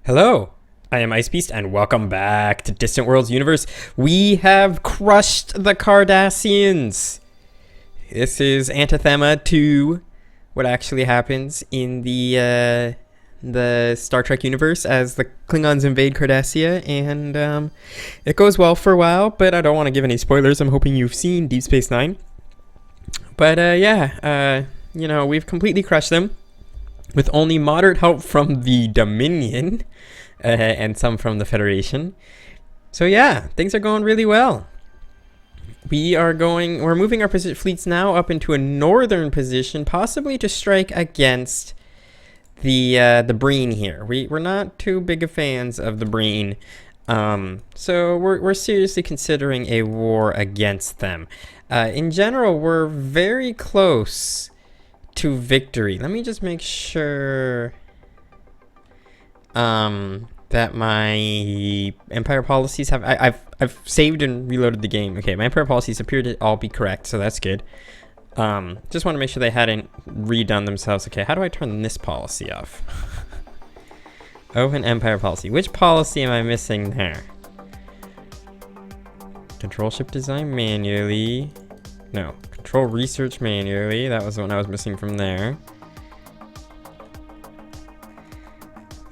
Hello, I am IceBeast, and welcome back to Distant Worlds Universe. We have crushed the Cardassians. This is antithema to what actually happens in the Star Trek universe as the Klingons invade Cardassia, and it goes well for a while, but I don't want to give any spoilers. I'm hoping you've seen Deep Space Nine. But we've completely crushed them with only moderate help from the Dominion. And some from the Federation. So yeah, things are going really well. We're moving our fleets now up into a northern position, possibly to strike against the Breen here. We're not too big of fans of the Breen, so we're seriously considering a war against them. In general, we're very close to victory. Let me just make sure that my Empire policies have I've saved and reloaded the game. Okay, my Empire policies appear to all be correct, so that's good. Just want to make sure they hadn't redone themselves. Okay, how do I turn this policy off? Open Empire policy. Which policy am I missing there? Control ship design manually. No, control research manually. That was the one I was missing from there.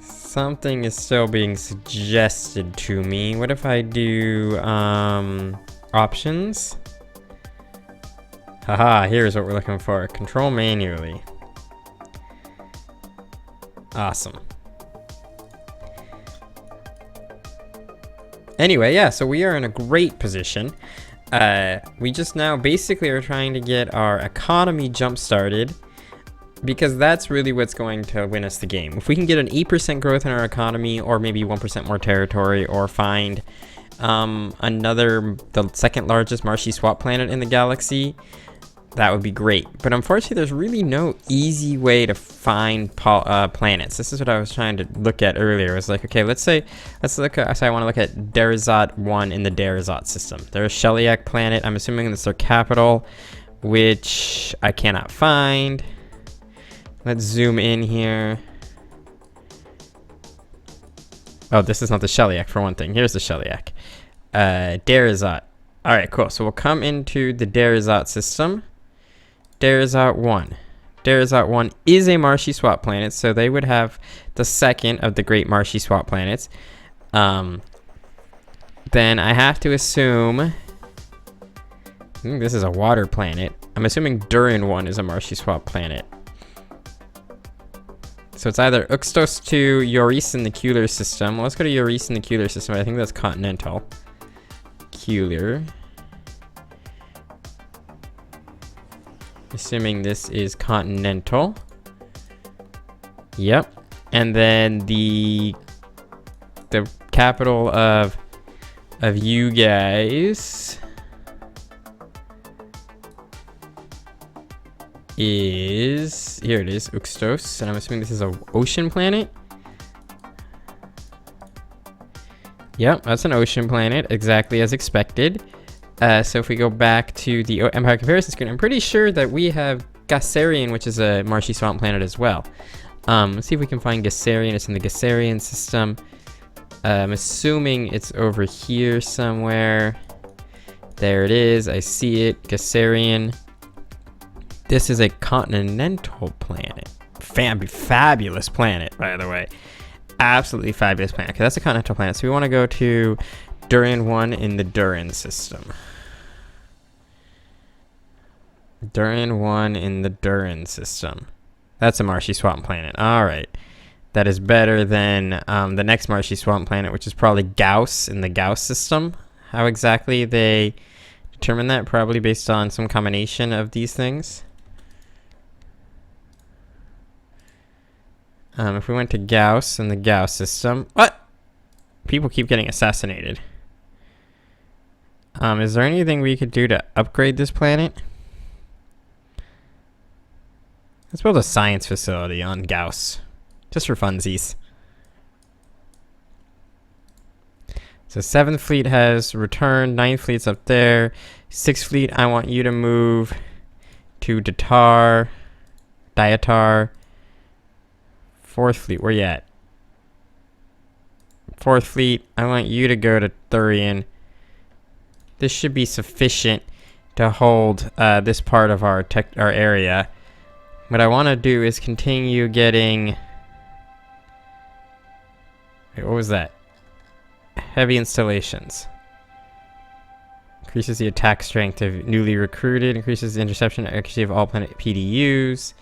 Something is still being suggested to me. What if I do options? Haha, here's what we're looking for. Control manually. Awesome. Anyway, yeah, so we are in a great position. We just now basically are trying to get our economy jump started, because that's really what's going to win us the game. If we can get an 8% growth in our economy, or maybe 1% more territory, or find the second largest marshy swap planet in the galaxy, that would be great. But unfortunately, there's really no easy way to find planets. This is what I was trying to look at earlier. I was like, okay, let's I want to look at Darazat 1 in the Darazat system. They're a Sheliak planet. I'm assuming that's their capital, which I cannot find. Let's zoom in here. Oh, this is not the Sheliak for one thing. Here's the Sheliak. Darazat. Alright, cool. So we'll come into the Darazat system. Darazat 1. Darazat 1 is a marshy swap planet, so they would have the second of the great marshy swap planets. Then I have to assume this is a water planet. I'm assuming Durin 1 is a marshy swap planet. So it's either Uxtos to Yoris in the Keeler system. Well, let's go to Yoris in the Keeler system. I think that's continental. Keeler. Assuming this is continental. Yep. And then the capital of you guys is, here it is, Uxtos, and I'm assuming this is an ocean planet. Yep, that's an ocean planet, exactly as expected. So if we go back to the Empire comparison screen, I'm pretty sure that we have Gassarian, which is a marshy swamp planet as well. Let's see if we can find Gassarian. It's in the Gassarian system. I'm assuming it's over here somewhere. There it is, I see it, Gassarian. This is a continental planet. Fabulous planet, by the way. Absolutely fabulous planet. Okay, that's a continental planet. So we want to go to Durin 1 in the Durin system. Durin 1 in the Durin system. That's a marshy swamp planet. Alright. That is better than the next marshy swamp planet, which is probably Gauss in the Gauss system. How exactly they determine that? Probably based on some combination of these things. If we went to Gauss in the Gauss system, what? People keep getting assassinated. Is there anything we could do to upgrade this planet? Let's build a science facility on Gauss, just for funsies. So 7th Fleet has returned, 9th Fleet's up there. 6th Fleet, I want you to move to Dietar. 4th Fleet, where you at? Fourth Fleet, I want you to go to Thurian. This should be sufficient to hold this part of our area. What I want to do is continue getting... Wait, what was that? Heavy installations. Increases the attack strength of newly recruited. Increases the interception accuracy of all planet PDUs.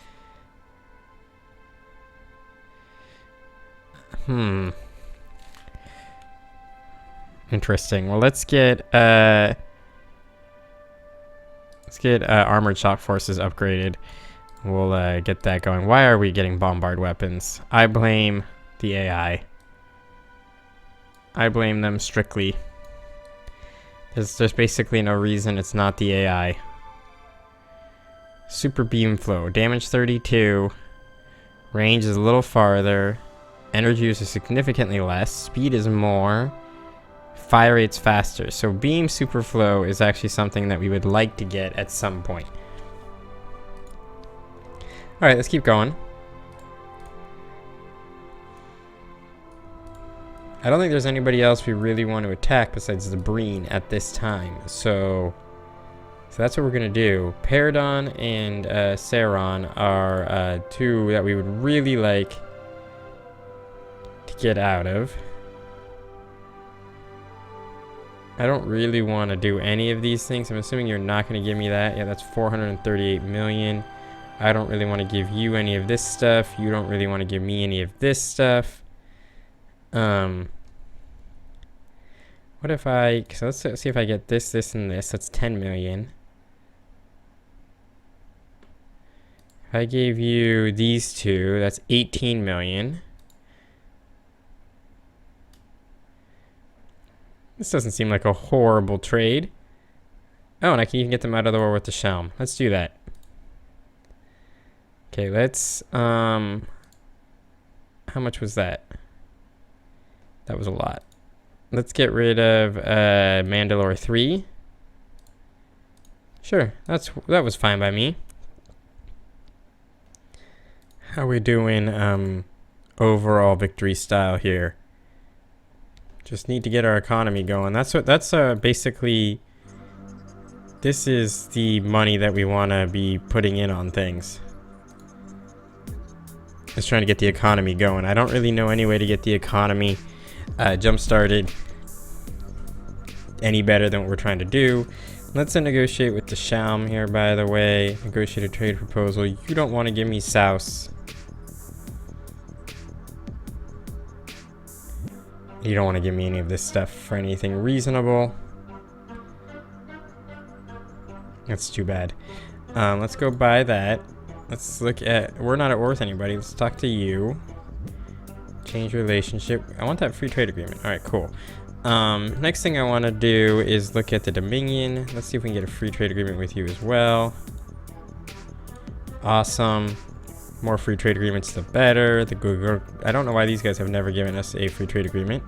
Interesting. Well, let's get armored shock forces upgraded. We'll get that going. Why are we getting bombard weapons? I blame the AI. I blame them strictly. There's basically no reason it's not the AI. Super beam flow. Damage 32. Range is a little farther. Energy use is significantly less. Speed is more. Fire rate's faster. So beam super flow is actually something that we would like to get at some point. Alright, let's keep going. I don't think there's anybody else we really want to attack besides the Breen at this time. So that's what we're going to do. Paradon and Saron are two that we would really like to get out of. I don't really want to do any of these things. I'm assuming you're not going to give me that. Yeah, that's 438 million. I don't really want to give you any of this stuff. You don't really want to give me any of this stuff. What if so let's see if I get this, and this. That's 10 million. If I gave you these two, that's 18 million. This doesn't seem like a horrible trade. Oh, and I can even get them out of the war with the Shelm. Let's do that. Okay, let's, how much was that? That was a lot. Let's get rid of, Mandalore 3. Sure, that was fine by me. How we doing, overall victory style here? Just need to get our economy going. That's basically, this is the money that we want to be putting in on things. Just trying to get the economy going. I don't really know any way to get the economy jump started any better than what we're trying to do. Let's negotiate with the Shalm here, by the way. Negotiate a trade proposal. You don't want to give me Souse. You don't want to give me any of this stuff for anything reasonable. That's too bad. Let's go buy that. Let's look at... We're not at war with anybody. Let's talk to you. Change relationship. I want that free trade agreement. Alright, cool. Next thing I want to do is look at the Dominion. Let's see if we can get a free trade agreement with you as well. Awesome. More free trade agreements, the better. I don't know why these guys have never given us a free trade agreement,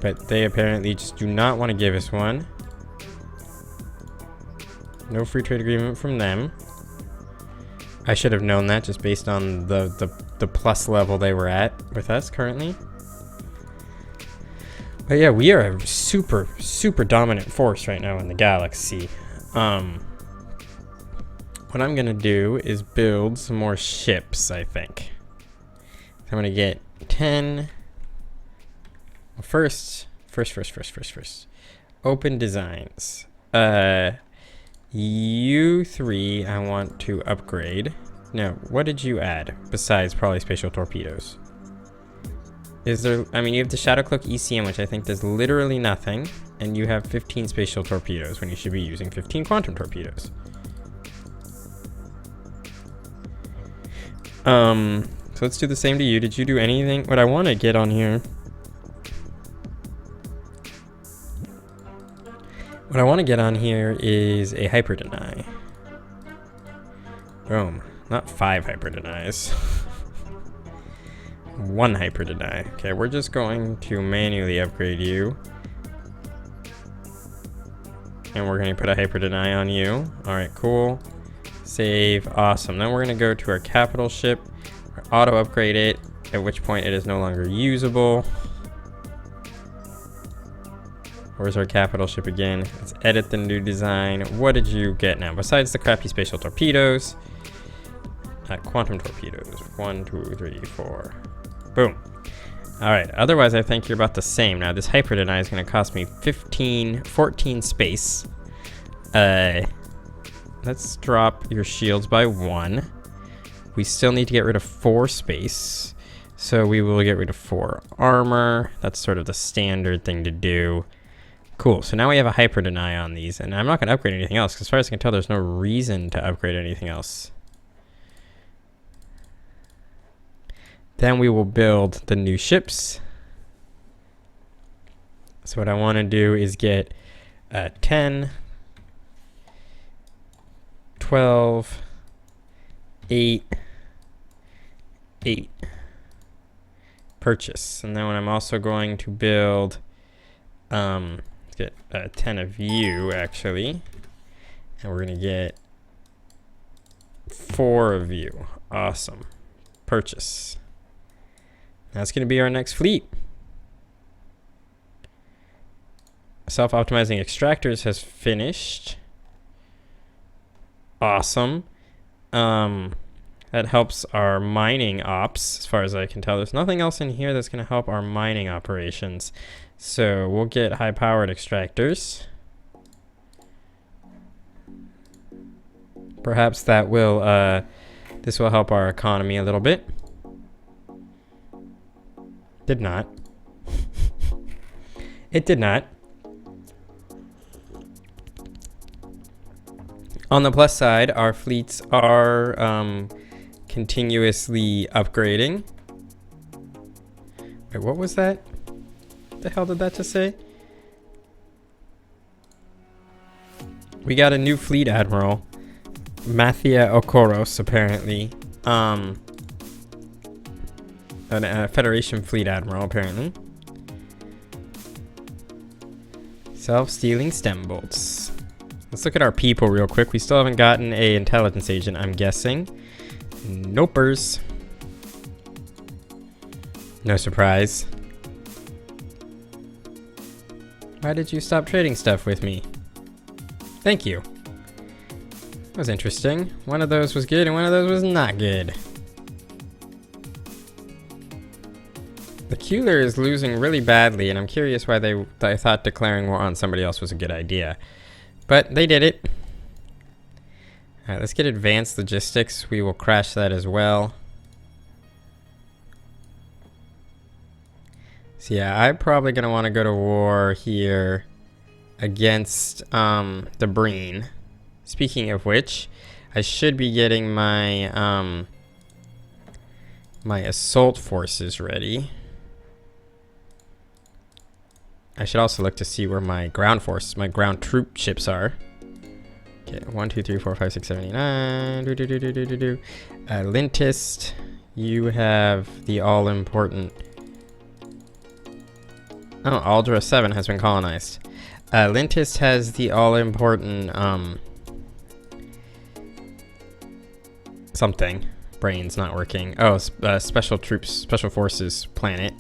but they apparently just do not want to give us one. No free trade agreement from them. I should have known that just based on the plus level they were at with us currently. But yeah, we are a super, super dominant force right now in the galaxy. What I'm going to do is build some more ships, I think. So I'm going to get 10. Well, first. Open designs. U3 I want to upgrade. No, what did you add besides probably spatial torpedoes? Is there, I mean, you have the Shadowcloak ECM, which I think does literally nothing, and you have 15 spatial torpedoes when you should be using 15 quantum torpedoes. So let's do the same to you. Did you do anything? What I want to get on here. What I want to get on here is a hyper deny. Boom. Not 5 hyper denies. 1 hyper deny. Okay, we're just going to manually upgrade you. And we're going to put a hyper deny on you. Alright, cool. Save. Awesome. Then we're going to go to our capital ship. Auto upgrade it, at which point it is no longer usable. Where's our capital ship again? Let's edit the new design. What did you get now? Besides the crappy spatial torpedoes. Quantum torpedoes. 1, 2, 3, 4. Boom. Alright, otherwise I think you're about the same. Now this hyperdeny is going to cost me 14 space. Let's drop your shields by 1. We still need to get rid of 4 space. So we will get rid of 4 armor. That's sort of the standard thing to do. Cool, so now we have a hyperdeny on these, and I'm not going to upgrade anything else, because as far as I can tell, there's no reason to upgrade anything else. Then we will build the new ships. So what I want to do is get 10, 12, 8, 8. Purchase. And then I'm also going to build, let's get 10 of you, actually. And we're going to get 4 of you. Awesome. Purchase. That's going to be our next fleet. Self-optimizing extractors has finished. Awesome. That helps our mining ops, as far as I can tell. There's nothing else in here that's going to help our mining operations. So we'll get high-powered extractors. Perhaps that will, this will help our economy a little bit. Did not. It did not. On the plus side, our fleets are continuously upgrading. Wait, what was that? What the hell did that just say? We got a new fleet admiral. Mathia Okoros, apparently. A Federation fleet admiral, apparently. Self-stealing stem bolts. Let's look at our people real quick. We still haven't gotten a intelligence agent, I'm guessing. Nopers. No surprise. Why did you stop trading stuff with me? Thank you. That was interesting. One of those was good and one of those was not good. The Keeler is losing really badly, and I'm curious why I thought declaring war on somebody else was a good idea. But they did it. Alright, let's get advanced logistics. We will crash that as well. So yeah, I'm probably going to want to go to war here against the Breen. Speaking of which, I should be getting my my assault forces ready. I should also look to see where my ground troop ships are. Okay, 1, 2, 3, 4, 5, 6, 7, 8, 9. Lintist, you have the all-important... Oh, Aldra 7 has been colonized. Lintist has the all-important, something. Brain's not working. Oh, special troops, special forces planet.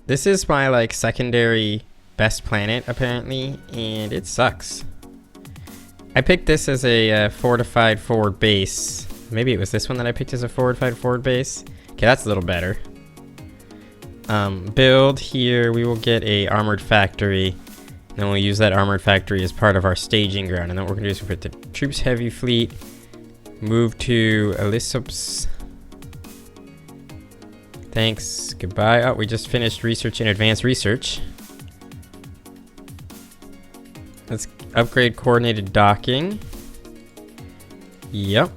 This is my, like, secondary best planet, apparently, and it sucks. I picked this as a fortified forward base. Maybe it was this one that I picked as a fortified forward base. Okay, that's a little better. Build here, we will get a armored factory. And then we'll use that armored factory as part of our staging ground. And then what we're going to do is put the troops heavy fleet, move to Elissops. Thanks. Goodbye. Oh, we just finished research and advanced research. Let's upgrade coordinated docking. Yep.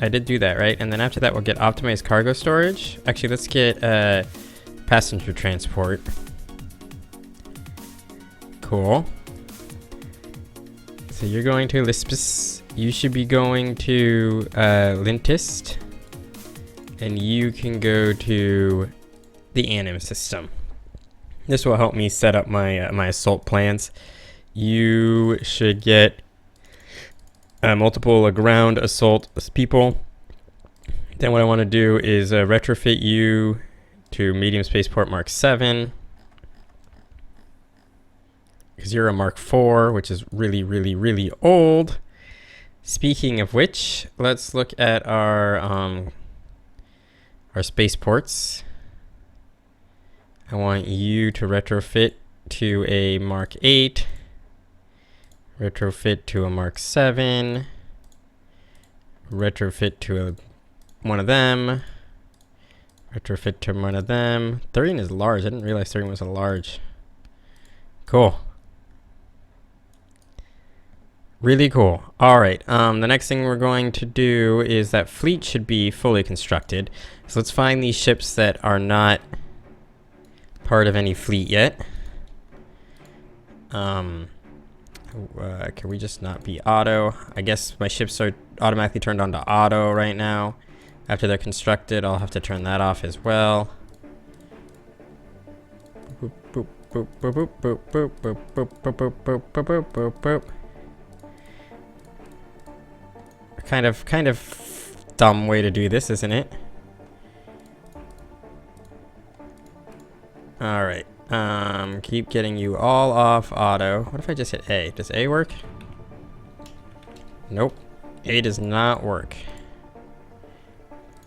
I did do that, right? And then after that, we'll get optimized cargo storage. Actually, let's get passenger transport. Cool. So you're going to Lispis. You should be going to Lintist. And you can go to the Anim system. This will help me set up my my assault plans. You should get multiple ground assault people. Then what I want to do is retrofit you to medium spaceport Mark 7. because you're a Mark IV, which is really, really, really old. Speaking of which, let's look at our spaceports. I want you to retrofit to a Mark 8, retrofit to a Mark 7, retrofit to one of them, retrofit to one of them. 13 is large. I didn't realize 13 was a large. Cool. Really cool. All right. The next thing we're going to do is that fleet should be fully constructed. So let's find these ships that are not part of any fleet yet. Can we just not be auto? I guess my ships are automatically turned on to auto right now. After they're constructed, I'll have to turn that off as well. Boop, boop, boop, boop, boop, boop, boop, boop, boop, boop, boop, boop, boop, boop. Kind of dumb way to do this, isn't it? All right. Keep getting you all off auto. What if I just hit A? Does A work? Nope. A does not work.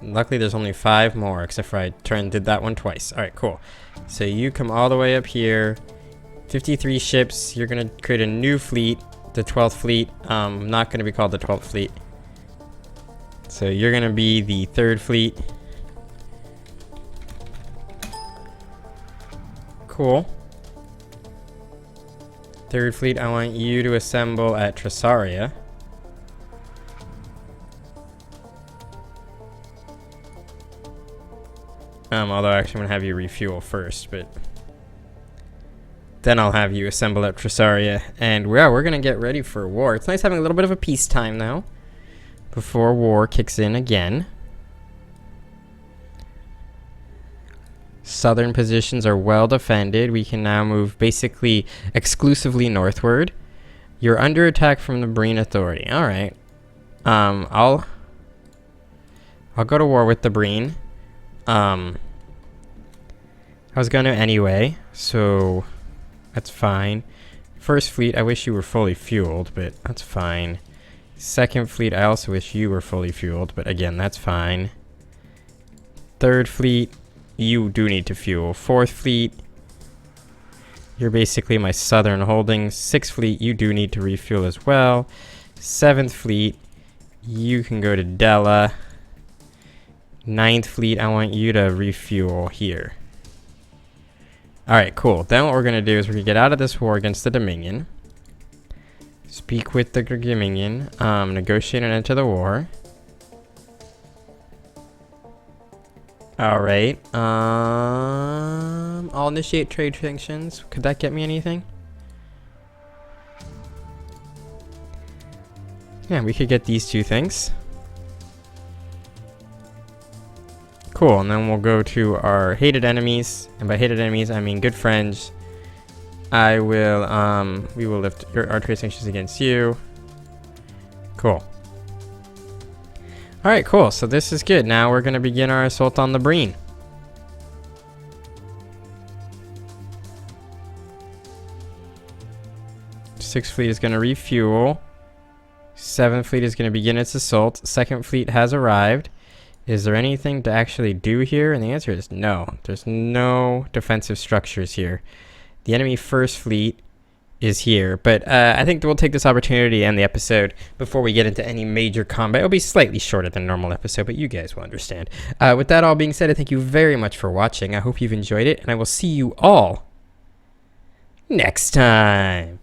Luckily, there's only 5 more, except for I did that one twice. All right, cool. So you come all the way up here. 53 ships. You're going to create a new fleet, the 12th fleet. Not going to be called the 12th fleet. So you're going to be the 3rd fleet. Cool. 3rd fleet, I want you to assemble at Tresaria. Although actually I'm going to have you refuel first, but then I'll have you assemble at Tresaria. And yeah, we're going to get ready for war. It's nice having a little bit of a peacetime now before war kicks in again. Southern positions are well defended. We can now move basically exclusively northward. You're under attack from the Breen Authority. All right. I'll go to war with the Breen. I was gonna anyway, so that's fine. 1st fleet, I wish you were fully fueled, but that's fine. 2nd fleet, I also wish you were fully fueled, but again, that's fine. 3rd fleet, you do need to fuel. 4th fleet, you're basically my southern holdings. 6th fleet, you do need to refuel as well. 7th fleet, you can go to Dela. 9th fleet, I want you to refuel here. Alright, cool. Then what we're going to do is we're going to get out of this war against the Dominion. Speak with the Dominion. Negotiate an end to the war. Alright. I'll initiate trade sanctions. Could that get me anything? Yeah, we could get these 2 things. Cool, and then we'll go to our hated enemies, and by hated enemies I mean good friends. We will lift our trade sanctions against you. Cool. Alright, cool, so this is good. Now we're going to begin our assault on the Breen. Sixth fleet is going to refuel. 7th fleet is going to begin its assault. 2nd fleet has arrived. Is there anything to actually do here? And the answer is no. There's no defensive structures here. The enemy 1st fleet is here, but I think we'll take this opportunity to end the episode before we get into any major combat. It'll be slightly shorter than normal episode, but you guys will understand. With that all being said, I thank you very much for watching. I hope you've enjoyed it, and I will see you all next time.